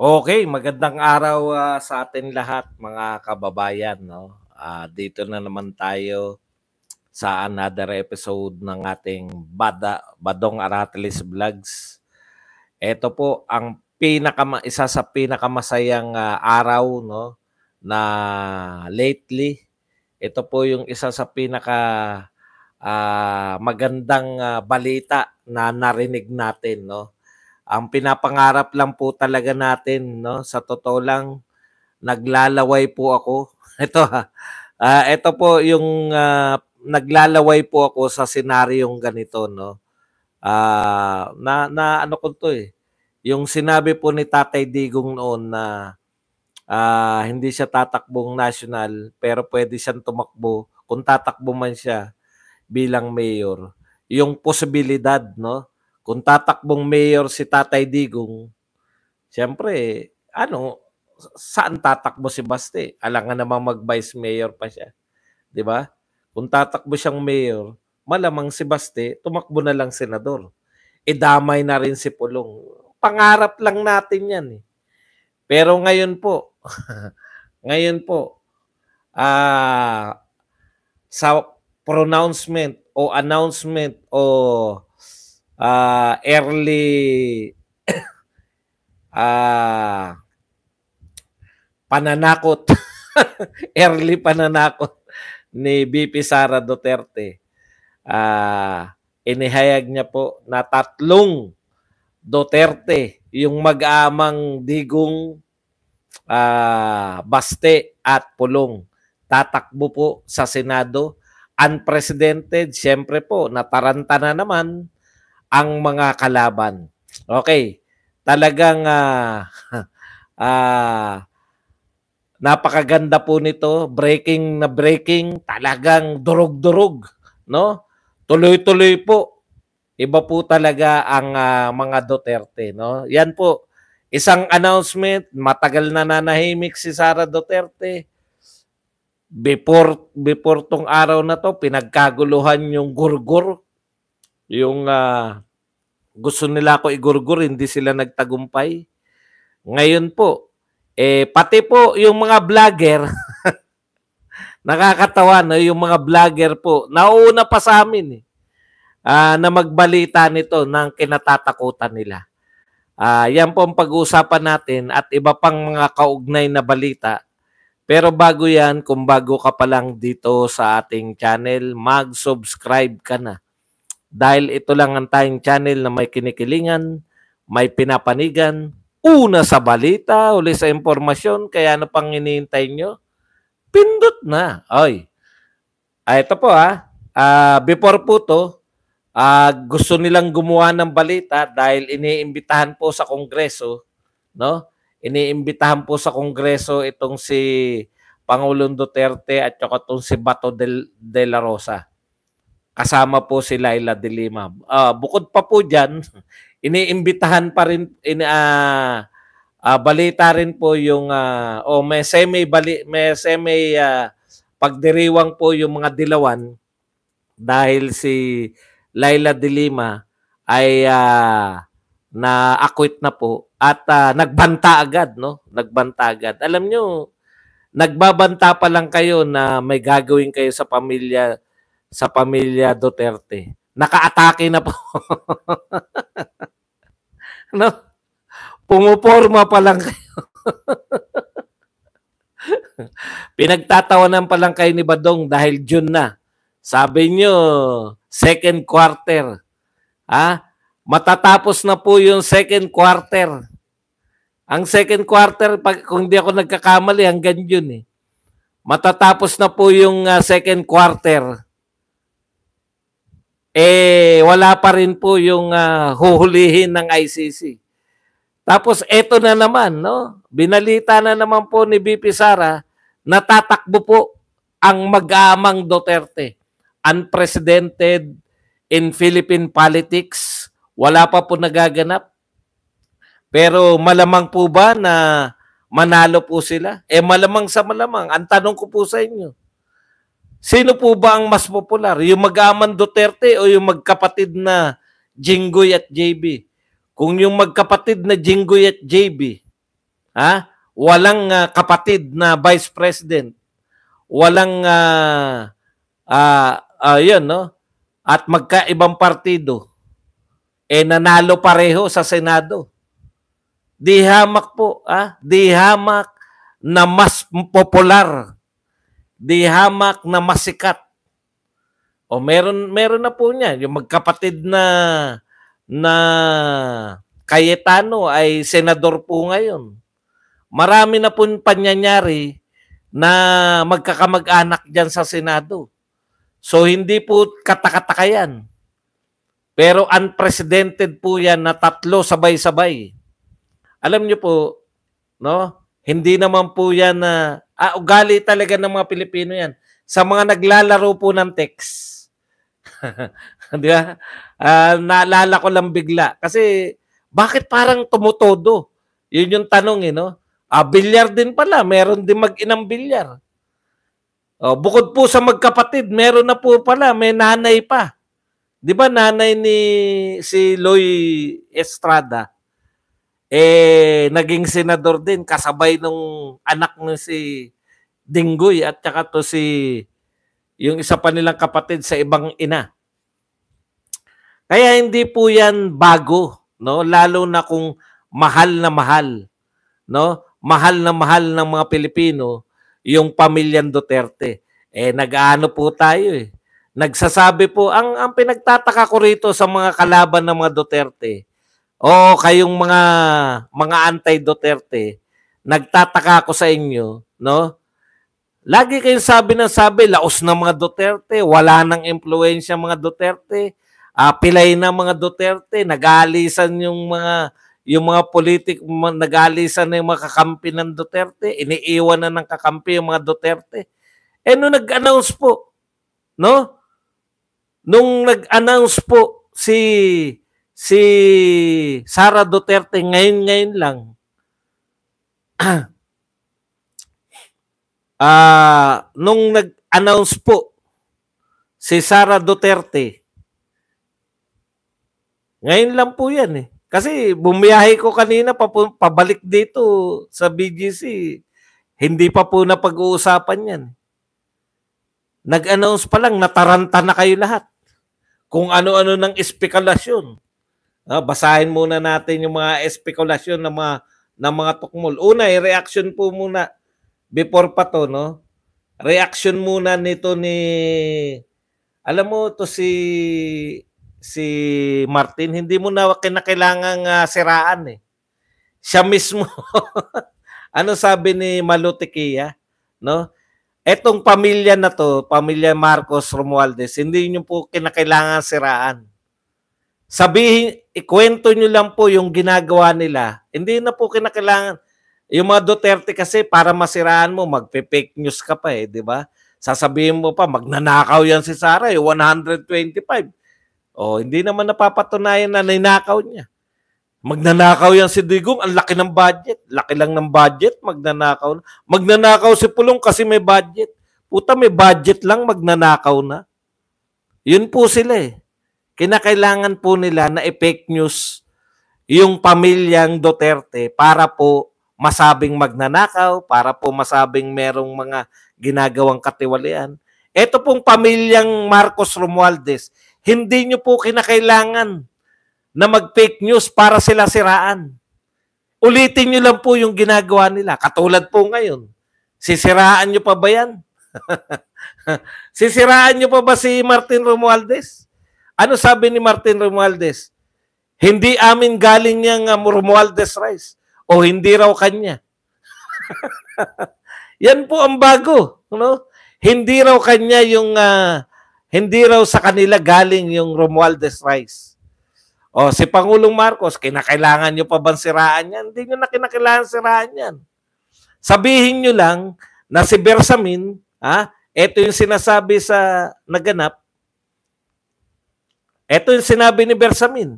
Okay, magandang araw, sa atin lahat mga kababayan 'no. Dito na naman tayo sa another episode ng ating Badong Aratilis Vlogs. Ito po ang isa sa pinakamasayang, araw 'no, na lately. Ito po yung isa sa magandang, balita na narinig natin 'no. Ang pinapangarap lang po talaga natin 'no, sa totoo lang, naglalaway po ako. Ito po yung, naglalaway po ako sa senaryong ganito 'no. Na ano ko 'to, yung sinabi po ni Tatay Digong noon na, hindi siya tatakbong national pero puwede siyang tumakbo kung tatakbo man siya bilang mayor. Yung posibilidad 'no, kung tatakbong mayor si Tatay Digong, siyempre ano, saan tatakbo si Baste? Alangan namang mag-vice mayor pa siya, 'di ba? Kung tatakbo siyang mayor, malamang si Baste tumakbo na lang senador. Damay na rin si Pulong. Pangarap lang natin 'yan, eh. Pero ngayon po, ngayon po, ah, sa pronouncement o announcement o, early, ah, pananakot, early pananakot ni VP Sara Duterte. Inihayag niya po na 3 Duterte yung mag-aamang Digong, Baste at Pulong. Tatakbo po sa Senado. Unprecedented, siyempre po, nataranta na naman ang mga kalaban. Okay, talagang napakaganda po nito, breaking na breaking, talagang durog-durog, no? Tuloy-tuloy po. Iba po talaga ang mga Duterte, no? Yan po, isang announcement, matagal na nanahimik si Sara Duterte. Before tong araw na to, pinagkaguluhan yung gurgur. Yung gusto nila ako igurgur, hindi sila nagtagumpay. Ngayon po, pati po yung mga vlogger, nakakatawa, no? Yung mga vlogger po, nauuna pa sa amin, na magbalita nito ng kinatatakutan nila. Yan po ang pag-uusapan natin at iba pang mga kaugnay na balita. Pero bago yan, kung bago ka pa lang dito sa ating channel, mag-subscribe ka na. Dahil ito lang ang tayong channel na may kinikilingan, may pinapanigan, una sa balita, uli sa impormasyon, kaya ano pang hinihintay nyo? Pindot na. Oy. Ito po before po to, gusto nilang gumawa ng balita dahil iniimbitahan po sa Kongreso, no? Iniimbitahan po sa Kongreso itong si Pangulong Duterte at saka itong si Bato de la Rosa. Kasama po si Laila de Lima. Bukod pa po dyan, iniimbitahan pa rin, balita rin po yung, may semi pagdiriwang po yung mga dilawan dahil si Laila de Lima ay na-acquit na po at nagbanta agad, no? Nagbanta agad. Alam nyo, nagbabanta pa lang kayo na may gagawin kayo sa pamilya Duterte. Naka-atake na po. No? Pumuporma pa lang kayo. Pinagtatawanan pa lang kayo ni Badong dahil June na. Sabi nyo, second quarter. Matatapos na po yung second quarter. Ang second quarter, kung hindi ako nagkakamali, hanggang June. Matatapos na po yung second quarter. Wala pa rin po yung huhulihin ng ICC. Tapos eto na naman, no? Binalita na naman po ni VP Sara na tatakbo po ang mag-aamang Duterte. Unprecedented in Philippine politics. Wala pa po nagaganap. Pero malamang po ba na manalo po sila? Malamang sa malamang. Ang tanong ko po sa inyo, sino po ba ang mas popular? Yung mag-aamang Duterte o yung magkapatid na Jinggoy at JB? Kung yung magkapatid na Jinggoy at JB, Walang kapatid na vice president. Walang yun, no? At magkaibang partido. Nanalo pareho sa Senado. Di hamak po, di hamak na mas popular. Di hamak na mas sikat. Meron na po niya. Yung magkapatid na Cayetano ay senador po ngayon. Marami na po panyanyari na magkakamag-anak dyan sa Senado. So, hindi po katakataka yan. Pero unprecedented po yan na 3 sabay-sabay. Alam niyo po, no? Hindi naman po yan na ugali talaga ng mga Pilipino yan. Sa mga naglalaro po ng text. Di ba? Naalala ko lang bigla. Kasi, bakit parang tumutodo? Yun yung tanong, no? Bilyar din pala. Meron din mag-inang bilyar. Bukod po sa magkapatid, meron na po pala. May nanay pa. Di ba nanay ni si Loy Estrada? Naging senador din. Kasabay nung anak ng si Dinggoy at saka to yung isa pa nilang kapatid sa ibang ina. Kaya hindi po yan bago, no? Lalo na kung mahal na mahal, no? Mahal na mahal ng mga Pilipino yung pamilyang Duterte. Nag-aano po tayo Nagsasabi po, ang pinagtataka ko rito sa mga kalaban ng mga Duterte, kayong mga anti-Duterte, nagtataka ako sa inyo, no? Lagi kayong sabi laos ng mga Duterte, wala nang impluwensya mga Duterte, pilay na mga Duterte, nag-aalisan yung mga politik, nag-aalisan na yung mga kakampi ng Duterte, iniiwan na ng kakampi yung mga Duterte. Nung nag-announce po, no? Nung nag-announce po si Sara Duterte ngayon lang, nung nag-announce po si Sara Duterte, ngayon lang po yan Kasi bumiyahe ko kanina pabalik dito sa BGC, hindi pa po napag-uusapan yan. Nag-announce pa lang, nataranta na kayo lahat. Kung ano-ano ng espekulasyon. Basahin muna natin yung mga espekulasyon ng mga tukmol. Una, reaction po muna before pa to, no? Reaction muna nito alam mo to si Martin, hindi mo na kinakailangang siraan Siya mismo. Ano sabi ni Malutikia, no? Etong pamilya na to, pamilya Marcos Romualdez, hindi niyo po kinakailangan siraan. Ikwento niyo lang po yung ginagawa nila. Hindi na po kinakailangan. Yung mga Duterte kasi para masiraan mo, magpe-fake news ka pa di ba? Sasabihin mo pa, magnanakaw yan si Sara 125. Hindi naman napapatunayan na ninakaw niya. Magnanakaw yan si Digong, ang laki ng budget. Laki lang ng budget, magnanakaw na. Magnanakaw si Pulong kasi may budget. Puta, may budget lang, magnanakaw na. Yun po sila Kinakailangan po nila na fake news yung pamilyang Duterte para po masabing magnanakaw, para po masabing merong mga ginagawang katiwalian. Ito pong pamilyang Marcos Romualdez, hindi nyo po kinakailangan na mag-fake news para sila siraan. Ulitin nyo lang po yung ginagawa nila. Katulad po ngayon. Sisiraan nyo pa ba yan? Sisiraan nyo pa ba si Martin Romualdez? Ano sabi ni Martin Romualdez? Hindi amin galing niyang Romualdez rice. O hindi raw kanya. Yan po ang bago. No? Hindi raw kanya hindi raw sa kanila galing yung Romualdez rice. Si Pangulong Marcos, kinakailangan nyo pa bang siraan yan? Hindi nyo na kinakailangan siraan yan. Sabihin nyo lang na si Bersamin, ito yung sinasabi sa naganap, ito yung sinabi ni Bersamin.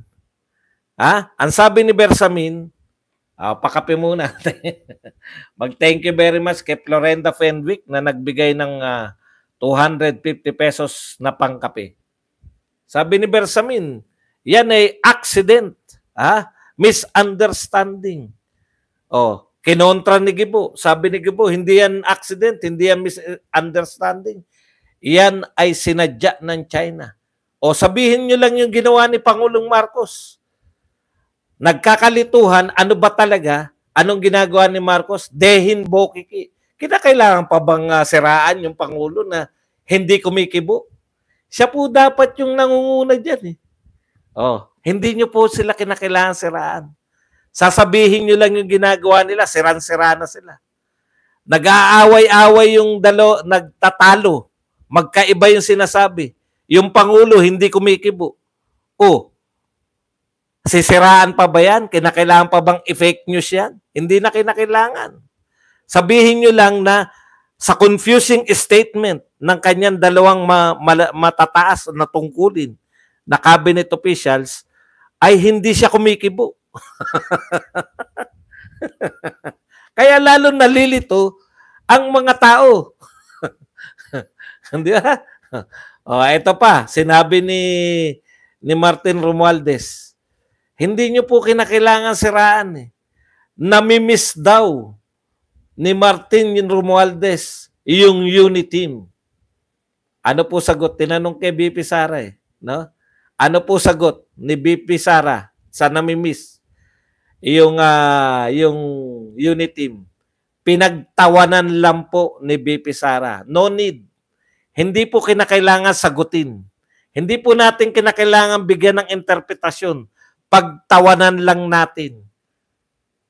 Ang sabi ni Bersamin, pakape muna. Mag-thank you very much kay Florenda Fenwick na nagbigay ng 250 pesos na pangkape. Sabi ni Bersamin, yan ay accident, misunderstanding. Kinontra ni Gibo. Sabi ni Gibo, hindi yan accident, hindi yan misunderstanding. Yan ay sinadya ng China. O sabihin nyo lang yung ginawa ni Pangulong Marcos. Nagkakalituhan, ano ba talaga? Anong ginagawa ni Marcos? Dehin Bokiki. Kinakailangan pa bang siraan yung Pangulo na hindi kumikibo? Siya po dapat yung nangunguna dyan. Hindi nyo po sila kinakailangan siraan. Sasabihin nyo lang yung ginagawa nila, siran-sira na sila. Nag-aaway-away yung nagtatalo. Magkaiba yung sinasabi. Yung Pangulo hindi kumikibo. Sisiraan pa ba yan? Kinakailangan pa bang i-fake news yan? Hindi na kinakailangan. Sabihin nyo lang na sa confusing statement ng kanyang dalawang matataas na tungkulin na cabinet officials ay hindi siya kumikibo. Kaya lalo nalilito ang mga tao. Hindi ba? Ito pa, sinabi ni Martin Romualdez, hindi nyo po kinakailangan siraan. Namimiss daw ni Martin Romualdez yung unity team. Ano po sagot? Tinanong kay BP Sara no? Ano po sagot ni BP Sara sa namimiss? Yung unit team. Pinagtawanan lang po ni BP Sara. No need. Hindi po kinakailangan sagutin. Hindi po natin kinakailangan bigyan ng interpretasyon. Pagtawanan lang natin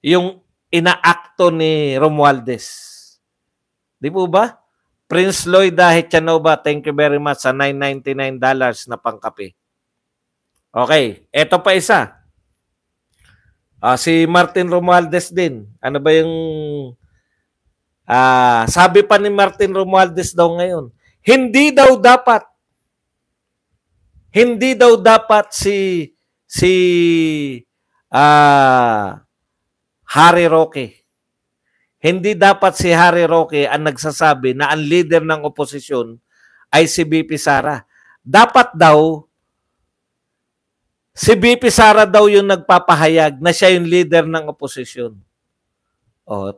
yung inaakto ni Romualdez. Di po ba? Prince Lloyd Hechanova, thank you very much sa $9.99 na pangkape. Okay, eto pa isa. Si Martin Romualdez din. Ano ba yung sabi pa ni Martin Romualdez daw ngayon, hindi daw dapat si Harry Roque. Hindi dapat si Harry Roque ang nagsasabi na ang leader ng oposisyon ay si BP Sara. Dapat daw si BP Sara daw yung nagpapahayag na siya yung leader ng oposisyon.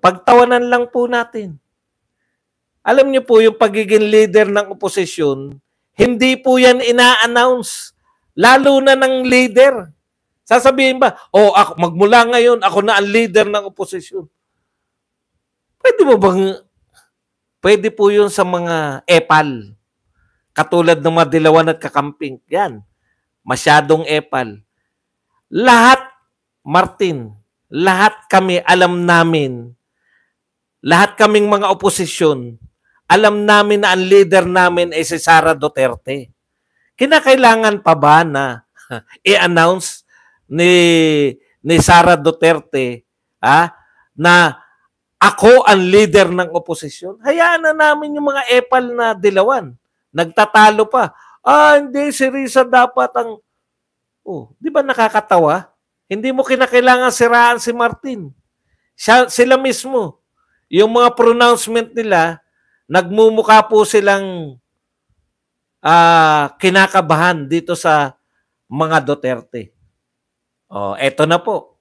Pagtawanan lang po natin. Alam niyo po, yung pagiging leader ng oposisyon, hindi po yan ina-announce. Lalo na ng leader. Sasabihin ba, ako, magmula ngayon, ako na ang leader ng oposisyon. Pwede po yun sa mga epal. Katulad ng Madilawan at Kakamping. Yan. Masyadong epal. Lahat, Martin, lahat kami alam namin, lahat kaming mga oposisyon, alam namin na ang leader namin ay si Sara Duterte. Kinakailangan pa ba na i-announce ni Sara Duterte na ako ang leader ng oposisyon? Hayaan na namin yung mga epal na dilawan. Nagtatalo pa. Hindi, si Risa dapat ang... di ba nakakatawa? Hindi mo kinakailangan siraan si Martin. Sila mismo. Yung mga pronouncement nila, nagmumukha po silang kinakabahan dito sa mga Duterte. Eto na po.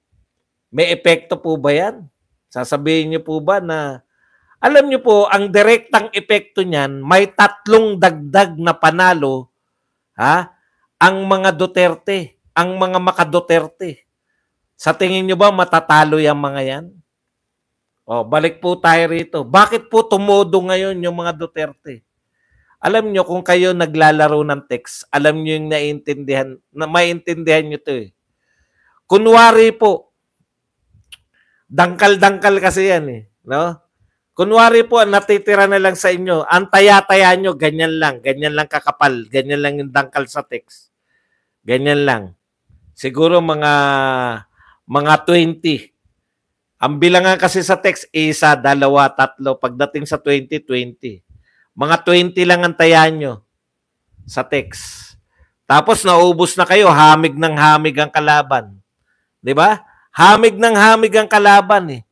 May epekto po ba yan? Sasabihin niyo po ba na, alam niyo po, ang direktang epekto niyan, may 3 dagdag na panalo, ang mga Duterte, ang mga maka-Duterte. Sa tingin niyo ba matatalo yung mga yan? Balik po tayo rito. Bakit po tumodo ngayon yung mga Duterte? Alam nyo, kung kayo naglalaro ng text, alam nyo yung maintindihan nyo to . Kunwari po, dangkal-dangkal kasi yan no? Kunwari po, natitira na lang sa inyo, ang taya-taya nyo, ganyan lang kakapal, ganyan lang yung dangkal sa text. Ganyan lang. Siguro mga 20. Ang bilangan kasi sa text, 1, 2, 3. Pagdating sa 20, 20. Mga 20 lang ang taya nyo sa text. Tapos naubos na kayo, hamig ng hamig ang kalaban. Diba? Hamig ng hamig ang kalaban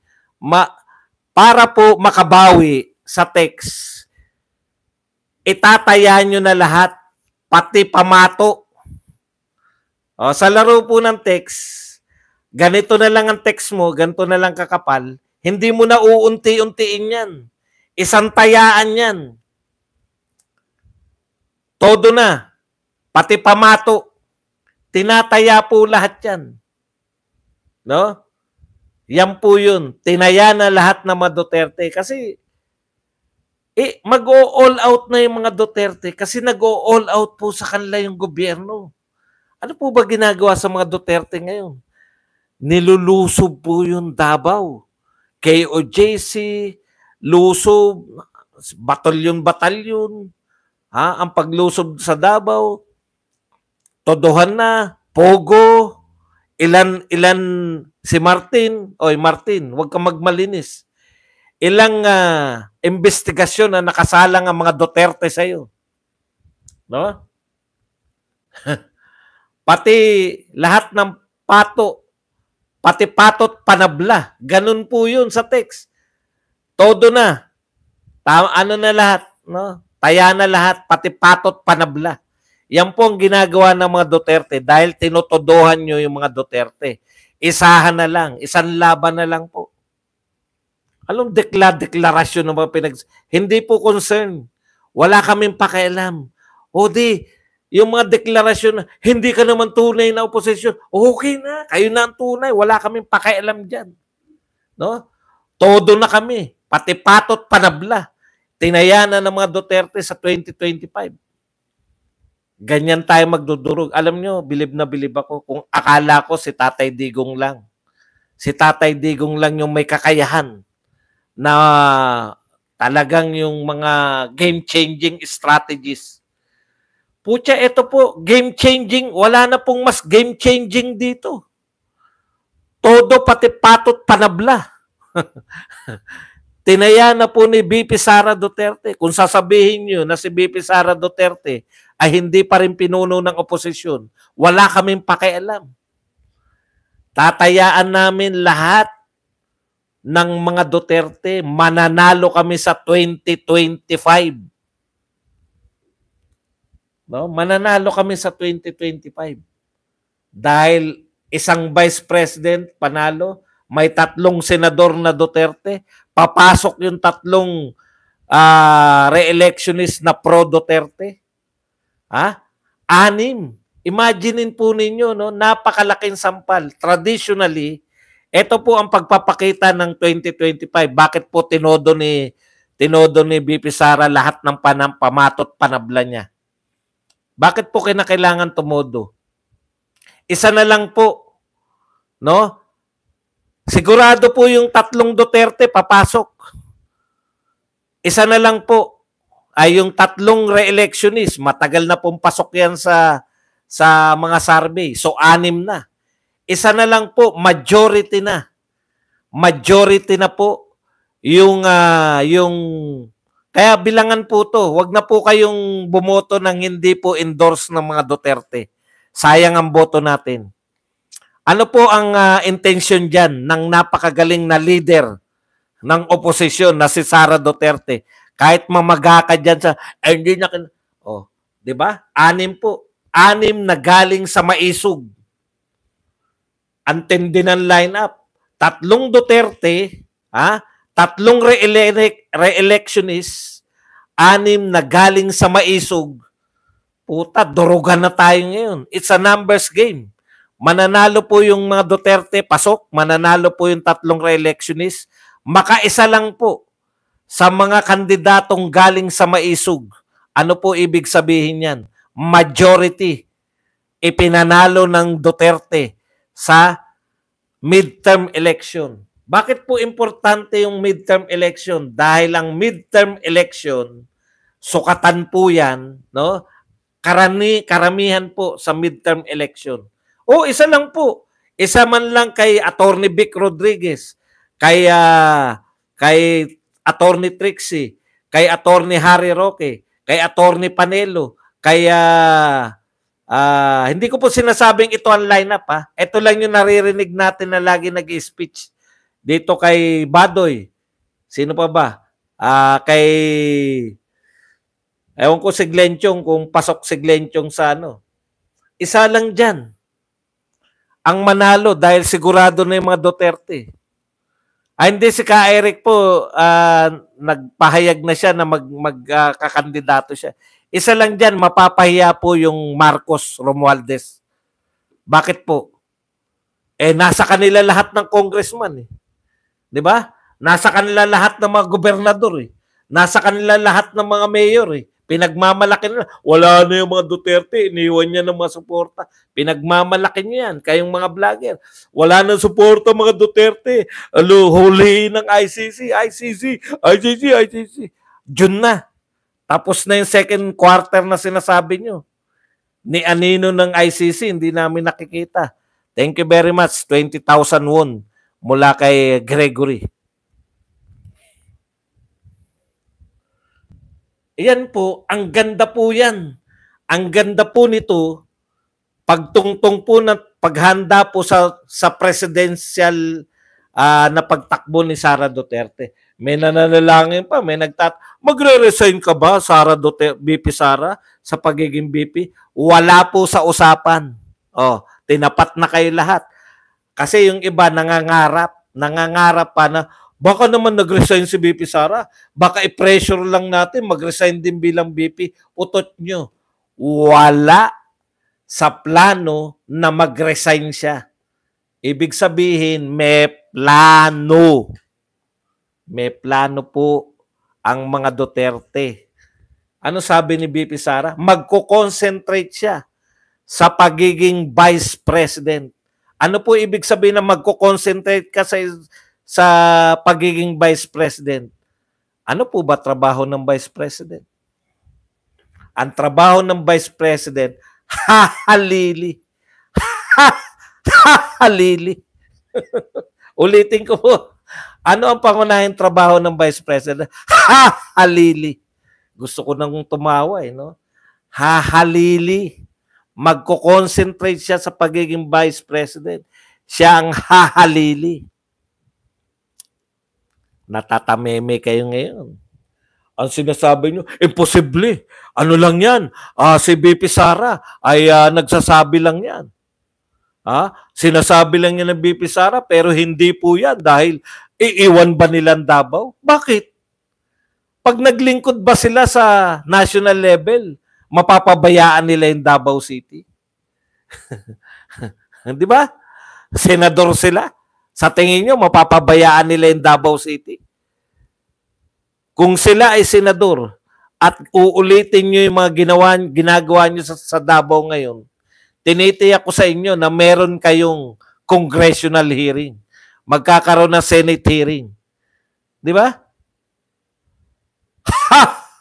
para po makabawi sa text, itataya nyo na lahat, pati pamato. Sa laro po ng text, ganito na lang ang text mo, ganito na lang kakapal, Hindi mo na uunti-untiin yan. Isang tayaan yan. Todo na. Pati pamato. Tinataya po lahat yan. No? Yan po yun. Tinaya na lahat ng mga Duterte. Kasi mag-o-all out na yung mga Duterte kasi nag-o-all out po sa kanila yung gobyerno. Ano po ba ginagawa sa mga Duterte ngayon? Nilulusob po yung Davao. KOJC, lusob, batalyon-batalyon, ang paglusob sa Davao, todohan na, Pogo, ilan si Martin, oy Martin, huwag kang magmalinis. Ilang investigasyon na nakasalang ang mga Duterte sa iyo. No? Pati lahat ng pati patot panabla. Ganun po 'yun sa text. Todo na. Ano na lahat, no? Taya na lahat, pati patot panabla. Yan po ang ginagawa ng mga Duterte dahil tinutodohan nyo yung mga Duterte. Isahan na lang, isang laban na lang po. Anong deklarasyon ng mga Hindi po concern. Wala kaming pakialam. O di, yung mga deklarasyon, hindi ka naman tunay na oposisyon. Okay na, kayo na ang tunay. Wala kaming pakialam dyan. No? Todo na kami. Pati patot panabla. Tinayanan ng mga Duterte sa 2025. Ganyan tayo magdudurog. Alam nyo, bilib na bilib ako kung akala ko si Tatay Digong lang. Si Tatay Digong lang yung may kakayahan na talagang yung mga game-changing strategies. Pucha, ito po, game-changing. Wala na pong mas game-changing dito. Todo pati patot panabla. Tinaya na po ni BP Sara Duterte. Kung sasabihin nyo na si BP Sara Duterte ay hindi pa rin pinuno ng oposisyon, wala kaming pakialam. Tatayaan namin lahat ng mga Duterte, mananalo kami sa 2025. No? Mananalo kami sa 2025. Dahil isang vice president panalo, may 3 senador na Duterte, papasok yung 3 re-electionist na pro-Duterte. 6. Imaginein po ninyo, no? Napakalaking sampal. Traditionally, ito po ang pagpapakita ng 2025. Bakit po tinodo ni BP Sara lahat ng pamatot panabla niya? Bakit po kinakailangan tumodo? Isa na lang po, no? Sigurado po yung 3 Duterte papasok. Isa na lang po ay yung 3 re-electionist. Matagal na pong pasok yan sa mga survey. So 6 na. Isa na lang po, majority na. Majority na po yung kaya bilangan po to. Wag na po kayong bumoto ng hindi po endorse ng mga Duterte. Sayang ang boto natin. Ano po ang intention dyan ng napakagaling na leader ng oposisyon na si Sara Duterte? Kahit mamaga ka dyan sa, hindi na, di ba? 6 po. 6 na galing sa maisog. Antindi ng lineup. 3 Duterte, 3 re-electionist, 6 na galing sa maisog. Puta, durugan na tayo ngayon. It's a numbers game. Mananalo po yung mga Duterte, pasok. Mananalo po yung 3 re-electionist. Makaisa lang po sa mga kandidatong galing sa maisog. Ano po ibig sabihin yan? Majority ipinanalo ng Duterte sa midterm election. Bakit po importante yung midterm election? Dahil ang midterm election, sukatan po yan, no? Karamihan po sa midterm election. Isa lang po. Isa man lang kay Attorney Vic Rodriguez, kay Attorney Trixie, kay Attorney Harry Roque, kay Attorney Panelo, kay hindi ko po sinasabing ito ang lineup ha. Ito lang yung naririnig natin na lagi nag-speech dito kay Badoy. Sino pa ba? Kay ewan ko si Glenchong kung pasok si Glenchong sa ano. Isa lang dyan ang manalo dahil sigurado na yung mga Duterte. Hindi, si Ka Eric po, nagpahayag na siya na magkakandidato siya. Isa lang dyan, mapapahiya po yung Marcos Romualdez. Bakit po? Nasa kanila lahat ng congressman eh. 'Di ba? Nasa kanila lahat ng mga gobernador eh. Nasa kanila lahat ng mga mayor eh. Pinagmamalaki nila. Wala na yung mga Duterte, iniwan niya ng mga suporta. Pinagmamalaki niya yan, kayong mga vlogger. Wala na suporta mga Duterte. Huli ng ICC, ICC, ICC, ICC. June na. Tapos na yung second quarter na sinasabi nyo. Ni anino ng ICC, hindi namin nakikita. Thank you very much. 20,000 won mula kay Gregory. Yan po, ang ganda po yan. Ang ganda po nito, pagtungtong po na paghanda po sa presidential na pagtakbo ni Sara Duterte. May nananalangin pa, may magre-resign ka ba, Sara Duterte, BP Sara, sa pagiging BP? Wala po sa usapan. Tinapat na kayo lahat. Kasi yung iba nangangarap pa na baka naman nag-resign si BP Sara, baka i-pressure lang natin mag-resign din bilang BP. Utot nyo, wala sa plano na mag-resign siya. Ibig sabihin, may plano. May plano po ang mga Duterte. Ano sabi ni BP Sara? Magko-concentrate siya sa pagiging vice president. Ano po ibig sabihin na magko-concentrate ka sa pagiging vice president? Ano po ba trabaho ng vice president? Ang trabaho ng vice president, hahalili. Hahalili. Ulitin ko po. Ano ang pangunahing trabaho ng vice president? Hahalili. Gusto ko nang tumawa no? Hahalili. Magko-concentrate siya sa pagiging vice president. Siya ang hahalili. Natatameme kayo ngayon. Ang sinasabi nyo, imposible. Ano lang yan? Si BP Sara ay nagsasabi lang yan. Sinasabi lang yan ng BP Sara pero hindi po yan dahil iiwan ba nilang Davao? Bakit? Pag naglingkod ba sila sa national level, mapapabayaan nila yung Davao City? Di ba? Senador sila. Sa tingin nyo, mapapabayaan nila yung Davao City? Kung sila ay senador at uulitin nyo yung mga ginagawa nyo sa Davao ngayon, tinitiyak ko sa inyo na meron kayong congressional hearing. Magkakaroon ng Senate hearing. Di ba?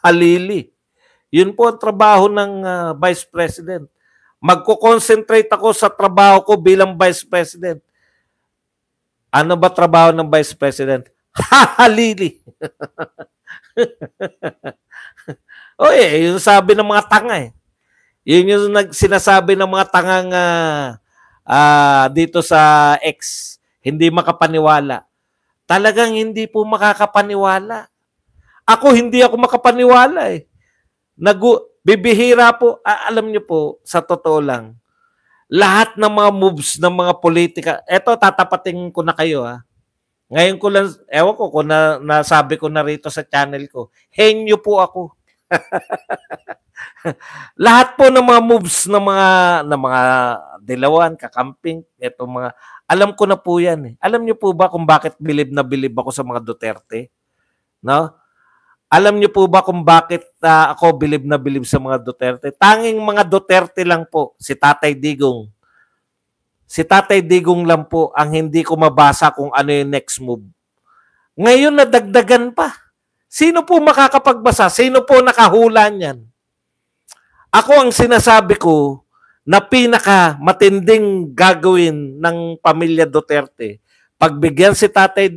Halili. Yun po ang trabaho ng Vice President. Magko-concentrate ako sa trabaho ko bilang Vice President. Ano ba trabaho ng Vice President? Halili. Yung sabi ng mga tanga eh. Yun yung sinasabi ng mga tangang dito sa X. Hindi makapaniwala. Talagang hindi po makakapaniwala. Hindi ako makapaniwala eh. Bibihira po, alam niyo po, sa totoo lang, lahat ng mga moves ng mga politika, eto tatapatin ko na kayo Ngayon ko lang, ewan ko kung nasabi ko na rito sa channel ko, henyo po ako. Lahat po ng mga moves ng mga dilawan, kakamping, eto mga, alam ko na po yan eh. Alam niyo po ba kung bakit bilib na bilib ako sa mga Duterte? No? Alam niyo po ba kung bakit ako bilib na bilib sa mga Duterte? Tanging mga Duterte lang po, si Tatay Digong. Si Tatay Digong lang po ang hindi ko mabasa kung ano yung next move. Ngayon nadagdagan pa. Sino po makakapagbasa? Sino po nakahula niyan? Ako ang sinasabi ko na pinaka matinding gagawin ng pamilya Duterte. Pagbigyan si Tatay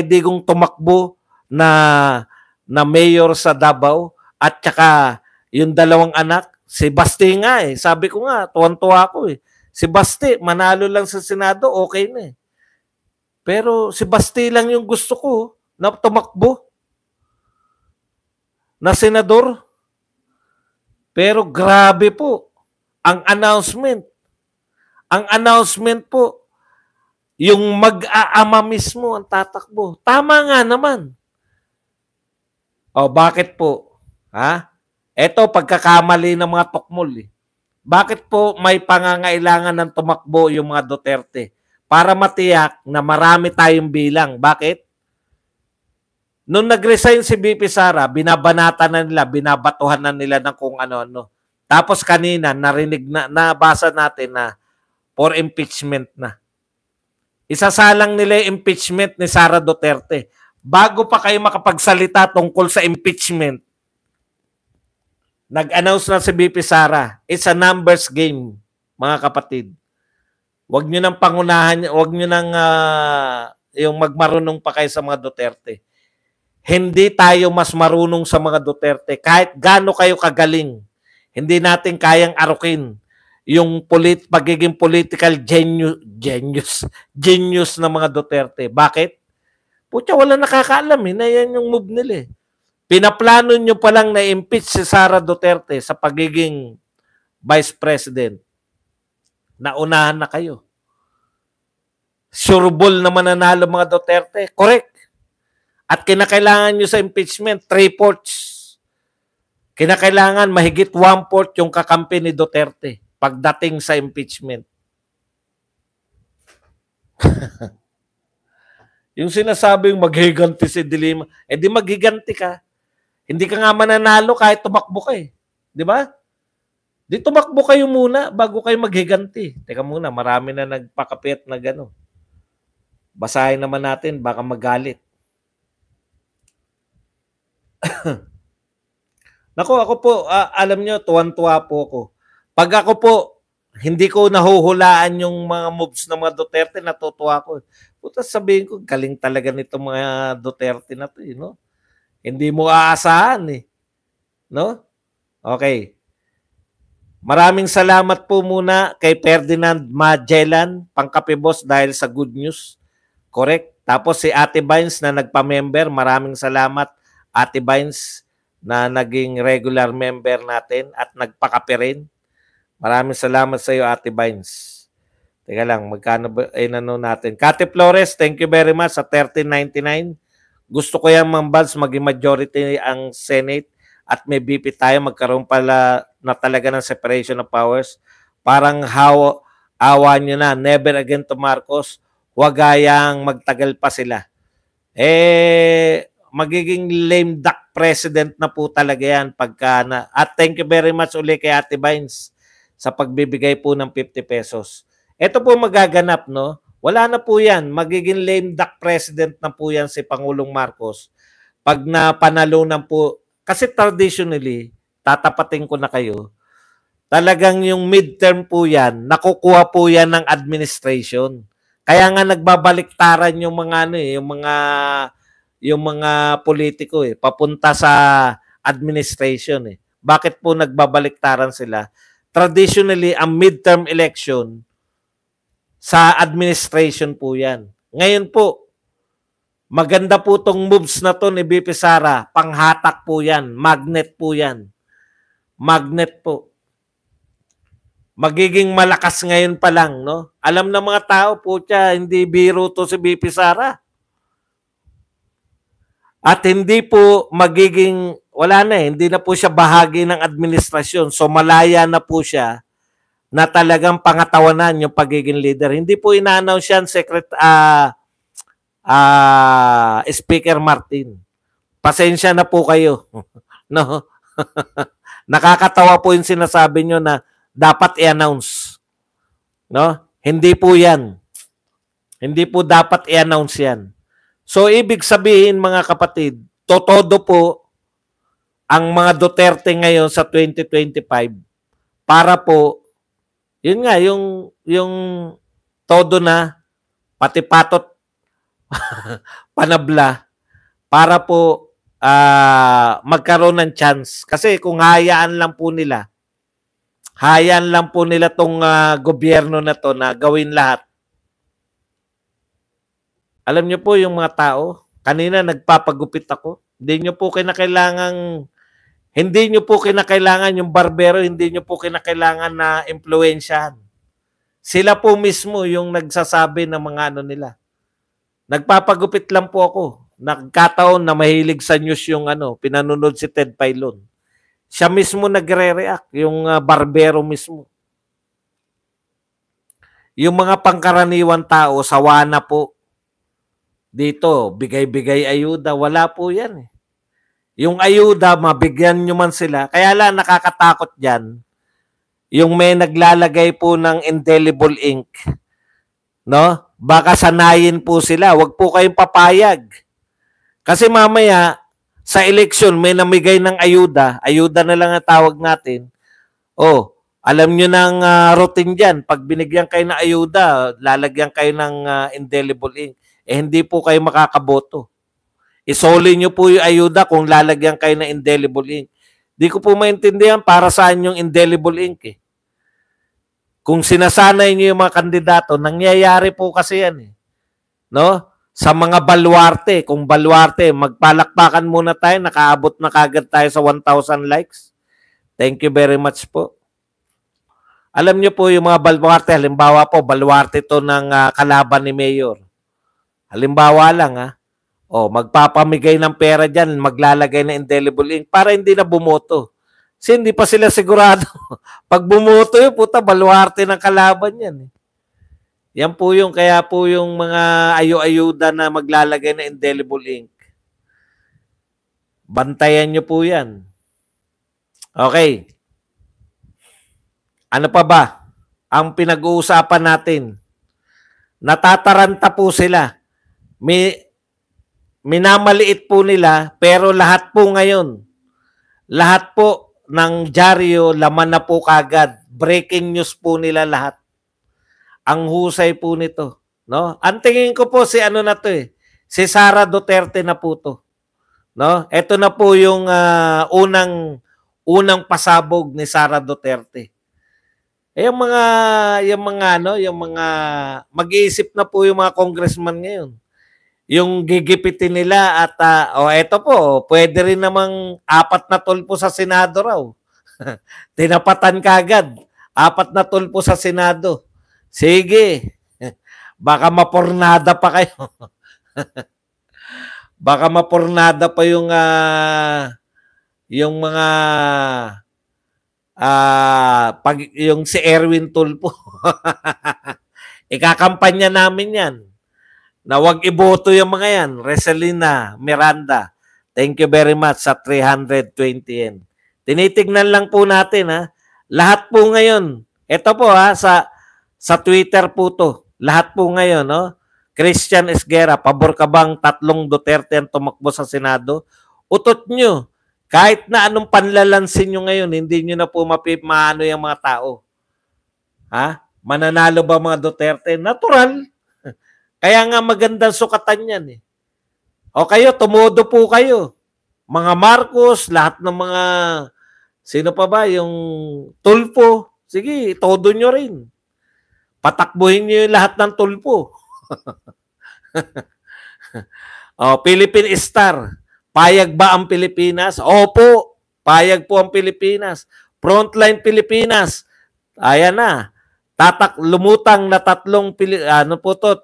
Digong tumakbo na mayor sa Davao at saka yung dalawang anak, si Basti nga eh. Sabi ko nga, tuwan-tuwa ako eh. Si Basti, manalo lang sa Senado, okay na eh. Pero si Basti lang yung gusto ko na tumakbo na senador. Pero grabe po ang announcement. Ang announcement po, Yung mag-aama mismo ang tatakbo. Tama nga naman. O, bakit po? Ha? Ito, pagkakamali ng mga tukmol. Bakit po may pangangailangan ng tumakbo yung mga Duterte? Para matiyak na marami tayong bilang. Bakit? Nung nag-resign si BP Sara, binabanata na nila, binabatuhan na nila ng kung ano-ano. Tapos kanina, nabasa natin na for impeachment na. Isasalang nila yung impeachment ni Sara Duterte. Bago pa kayo makapagsalita tungkol sa impeachment, nag-announce na si BP Sara. It's a numbers game, mga kapatid. Huwag nyo nang pangunahan, huwag nyo nang yung magmarunong pa kayo sa mga Duterte. Hindi tayo mas marunong sa mga Duterte. Kahit gaano kayo kagaling, hindi natin kayang arukin yung pagiging political genius ng mga Duterte. Bakit? Putya, wala nakakaalam na yan yung move nila. Pinaplano nyo palang na-impeach si Sara Duterte sa pagiging vice president. Naunahan na kayo. Sureball na mananalo mga Duterte. Correct. At kinakailangan nyo sa impeachment, 3/4. Kinakailangan mahigit 1/4 yung kakampi ni Duterte pagdating sa impeachment. Yung sinasabing maghiganti si Dilima, di maghiganti ka. Hindi ka nga mananalo kahit tumakbo ka eh. Di ba? Di tumakbo kayo muna bago kayo maghiganti. Teka muna, marami na nagpakapit na gano'n. Basahin naman natin, baka magalit. Nako, ako po, alam nyo, tuwan-tuwa po ako. Pag ako po, hindi ko nahuhulaan yung mga moves ng mga Duterte, natutuwa ko. Puta, sabihin ko, galing talaga nito mga Duterte na to, no? Hindi mo aasahan, no? Okay. Maraming salamat po muna kay Ferdinand Magellan, pangkapibos dahil sa good news. Correct. Tapos si Ate Vines na nagpa-member, maraming salamat. Ate Vines na naging regular member natin at nagpakape rin. Maraming salamat sa iyo, Ate Vines. Teka lang, magkano ba nano natin? Kate Flores, thank you very much sa 13.99. Gusto ko yan, Ma'am Bads, maging majority ang Senate at may BP tayo, magkaroon pala na talaga ng separation of powers. Parang awa nyo na, never again to Marcos, huwag gayang magtagal pa sila. Magiging lame duck president na po talaga yan pagka na. At thank you very much uli kay Ate Vines sa pagbibigay po ng 50 pesos. Ito po magaganap, no? Wala na po yan. Magiging lame duck president na po yan si Pangulong Marcos. Pag napanalunan po, kasi traditionally, tatapatin ko na kayo, talagang yung midterm po yan, nakukuha po yan ng administration. Kaya nga nagbabaliktaran yung mga yung mga politiko papunta sa administration Bakit po nagbabaliktaran sila? Traditionally, ang midterm election sa administration po yan. Ngayon po, maganda po tong moves na to ni BP Sara. Panghatak po yan. Magnet po yan. Magnet po. Magiging malakas ngayon pa lang, no? Alam ng mga tao po hindi biro to si BP Sara. At hindi po magiging, wala na hindi na po siya bahagi ng administrasyon. So malaya na po siya na talagang pangatawanan yung pagiging leader. Hindi po ina-announce yan, Speaker Martin. Pasensya na po kayo. No? Nakakatawa po yung sinasabi nyo na dapat i-announce. No? Hindi po yan. Hindi po dapat i-announce yan. So, ibig sabihin mga kapatid, totodo po ang mga Duterte ngayon sa 2025 para po, yun nga, yung todo na, pati patot, panabla, para po magkaroon ng chance. Kasi kung hayaan lang po nila tong gobyerno na to na gawin lahat. Alam niyo po yung mga tao, kanina nagpapagupit ako. Hindi niyo po kinakailangan yung barbero, hindi niyo po kinakailangan na impluwensyahan. Sila po mismo yung nagsasabi ng mga ano nila. Nagpapagupit lang po ako. Nagkataon na mahilig sa news yung pinanunod si Ted Filon. Siya mismo nagre-react, yung barbero mismo. Yung mga pangkaraniwan tao, sawa na po. Dito, bigay-bigay ayuda, wala po yan eh. Yung ayuda, mabigyan nyo man sila. Kaya lang nakakatakot dyan, yung may naglalagay po ng indelible ink, no? Baka sanayin po sila, wag po kayong papayag. Kasi mamaya, sa eleksyon, may namigay ng ayuda na lang ang tawag natin. Oh, alam nyo ng routine dyan, pag binigyan kayo ng ayuda, lalagyan kayo ng indelible ink. Hindi po kayo makakaboto. Isoli nyo po yung ayuda kung lalagyan kayo ng indelible ink. Di ko po maintindihan para saan yung indelible ink eh. Kung sinasanay nyo yung mga kandidato, nangyayari po kasi yan eh. No? Sa mga baluarte, kung baluarte, magpalakpakan muna tayo, nakaabot na kagad tayo sa 1,000 likes. Thank you very much po. Alam nyo po yung mga baluarte, halimbawa po, baluarte to ng kalaban ni Mayor. Halimbawa lang magpapamigay ng pera dyan, maglalagay na indelible ink para hindi na bumoto. Kasi hindi pa sila sigurado. Pag bumoto yun, puta, baluarte ng kalaban yan. Yan po yung, kaya po yung mga ayuda na maglalagay na indelible ink. Bantayan nyo po yan. Okay. Ano pa ba ang pinag-uusapan natin? Natataranta po sila. Minamaliit po nila, pero lahat po ngayon, lahat po ng dyaryo, laman na po kagad. Breaking news po nila lahat. Ang husay po nito. No? Ang tingin ko po si na to eh. Si Sara Duterte na po to. No? Ito na po yung unang pasabog ni Sara Duterte. Yung mga mag-iisip na po yung mga congressman ngayon. Yung gigipitin nila at eto po, pwede rin namang 4 na tulpo sa Senado raw. Tinapatan kagad. 4 na tulpo sa Senado. Sige. Baka mapornada pa kayo. Baka mapornada pa yung mga yung si Erwin Tulpo. Ikakampanya namin yan. Na wag iboto yung mga yan. Reselina Miranda, thank you very much sa 320 Tinitignan lang po natin Lahat po ngayon. Ito po sa Twitter po to. Lahat po ngayon, no? Christian Esguera, pabor ka bang 3 Duterte ang tumakbo sa Senado? Utot nyo. Kahit na anong panlalansin nyo ngayon, hindi nyo na po maano yung mga tao. Mananalo ba mga Duterte? Natural. Kaya nga magandang sukatan yan eh. O kayo, tumodo po kayo. Mga Marcos, lahat ng mga, sino pa ba, yung Tulpo. Sige, todo nyo rin. Patakbuhin nyo yung lahat ng Tulpo. Philippine Star. Payag ba ang Pilipinas? Opo, payag po ang Pilipinas. Frontline Pilipinas. Ayan na. Lumutang na 3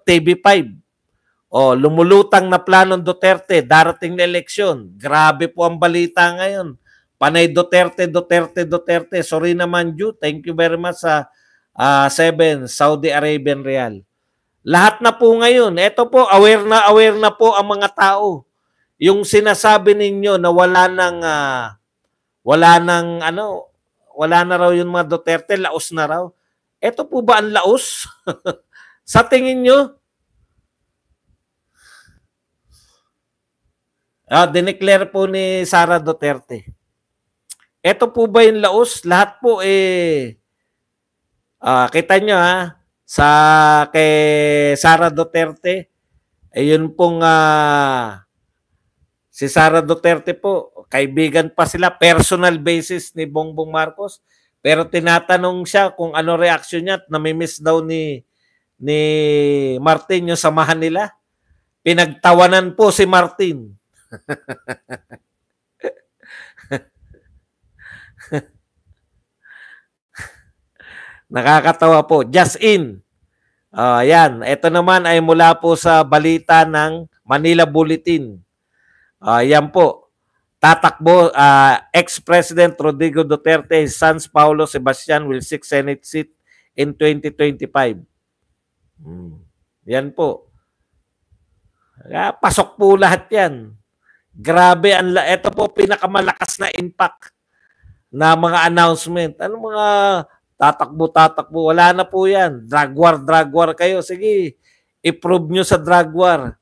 TV5. Lumulutang na planong Duterte, darating na eleksyon. Grabe po ang balita ngayon. Panay Duterte. Sorry naman, Ju. Thank you very much sa 7 Saudi Arabian Real. Lahat na po ngayon. Ito po, aware na po ang mga tao. Yung sinasabi ninyo na wala na raw yung mga Duterte, laos na raw. Ito po ba ang laos? Sa tingin nyo? Dineclare po ni Sara Duterte. Ito po ba yung laos? Lahat po kita nyo sa kay Sara Duterte, yun pong si Sara Duterte po, kaibigan pa sila, personal basis ni Bongbong Marcos. Pero tinatanong siya kung ano reaksyon niya at namimiss daw ni Martin yung samahan nila. Pinagtawanan po si Martin. Nakakatawa po. Just in. Yan. Ito naman ay mula po sa balita ng Manila Bulletin. Yan po. Tatakbo, ex-President Rodrigo Duterte, his sons Paulo Sebastian will seek Senate seat in 2025. Yan po. Pasok po lahat yan. Grabe, ito po pinakamalakas na impact na mga announcement. Ano mga tatakbo? Wala na po yan. Drug war kayo. Sige, i-prove nyo sa drug war.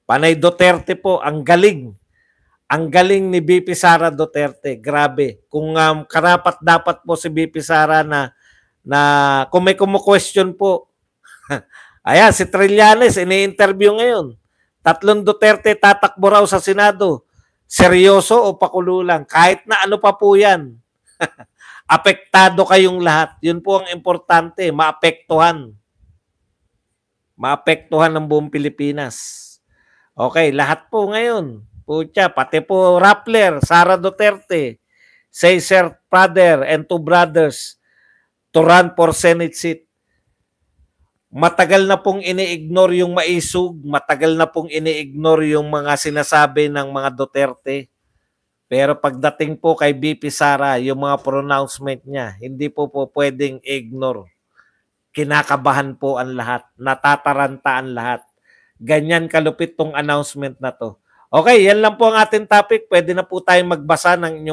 Panay Duterte po, ang galing. Ang galing ni BP Sara Duterte. Grabe. Kung karapat-dapat po si BP Sara na kung may kumu-question po. Ayan, si Trillanes, ini-interview ngayon. 3 Duterte tatakbo raw sa Senado. Seryoso o pakulo lang? Kahit na ano pa po yan. Apektado kayong lahat. Yun po ang importante, maapektuhan. Maapektuhan ng buong Pilipinas. Okay, lahat po ngayon. Pucha, pati po Rappler, Sara Duterte, Cesar Prader and 2 brothers to run for Senate seat. Matagal na pong ini-ignore yung maisug, matagal na pong ini-ignore yung mga sinasabi ng mga Duterte. Pero pagdating po kay BP Sara, yung mga pronouncement niya, hindi po pwedeng ignore. Kinakabahan po ang lahat, natataranta ang lahat. Ganyan kalupit tong announcement na to. Okay, yan lang po ang ating topic. Pwede na po tayong magbasa ng inyong